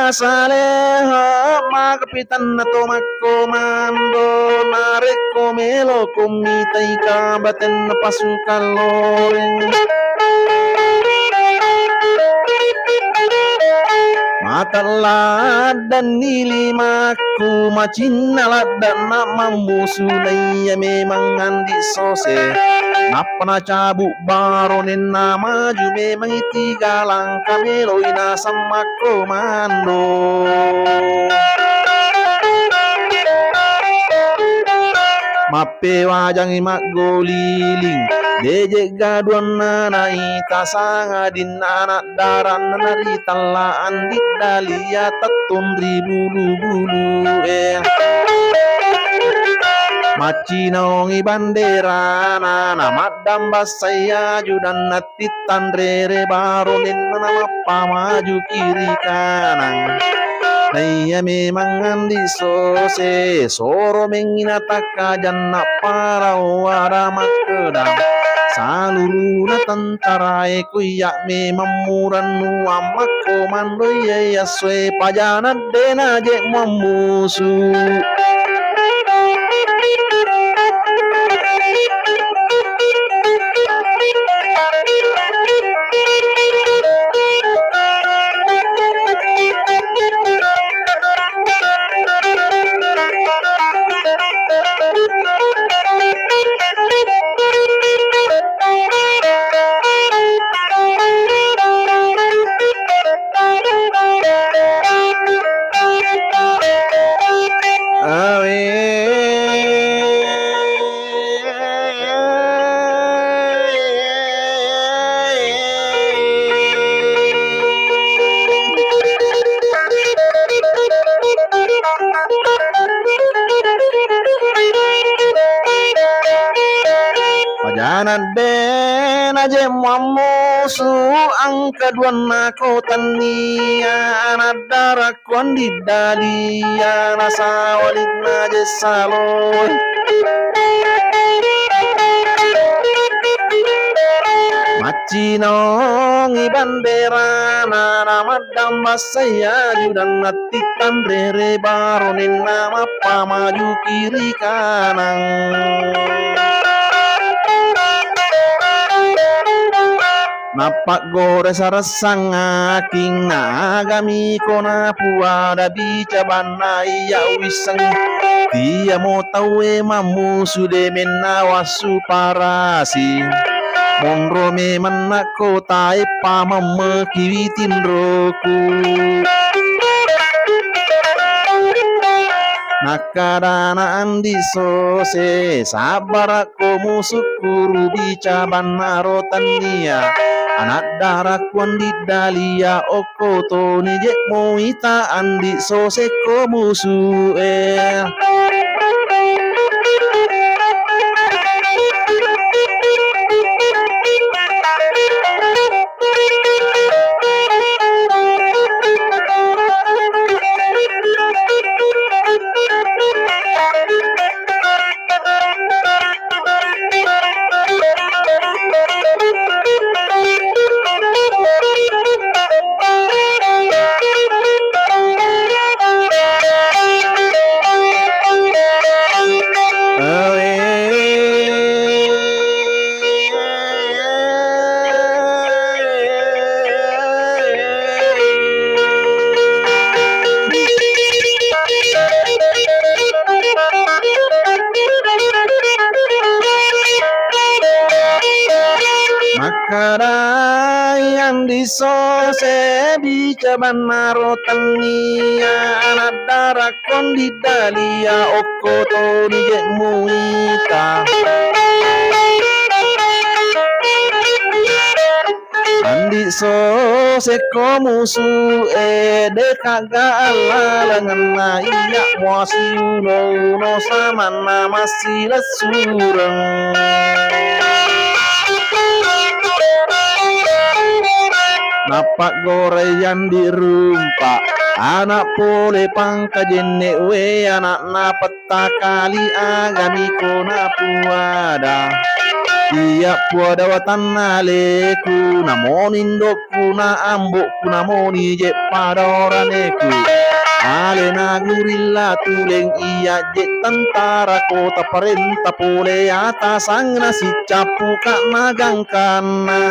saleha magpitan na tumakomando narik komelo kumitay kabaten na pasukan loreng matalad dan nilimaku macinalad dan nak memusulai memang andi sose napa na cabuk baronin nama ju memang tiga langkah meloi na sama komando mape wajang imak goliling dejek gaduan nana ita sanga din anak daran nari talaan di dalia tatun bulu-bulu macinongi bandera nana madam basaya judan natitan rere baronin nama pamaju kiri kanan Naya memang andi sose soro menginataka janna para wara makedang saluruna tentara ekuyak memang muran nuamak komando ya swe pajana dena jek memusu Pajanan den aje mamusu ang kaduan nako tania anadara kondi dalia nasa walid naje salon macinong ibandera nana madam basaya judan natikan rere baronin nama pamaju kiri kanan napak gore sarasang aking nagami ko na puwada bica bana iya wisang dia mo tawe mamusude menawasu parasi monro me manako tae pamame kiwitin roku nakadana andi sose sabar ko musukuru bica bana rotania anak darak wandi dalia okoto nije moita andi sose ko musu Makadayang di sose bica banaro tania anak darak kondi dalia okoto dijek muita andi sose komusu de kaga ala lengan iya muasi uno sama nama sila sureng napak goreyan di rumpa anak pole pangkajenne we anak na peta kali agami ko na puada Iya puadawatan naleku namonindoku na ambokku namoni je padoraneku alena gurilla tuleng iya je tentara kota perintah pole atasang nasi capu kak nagangkana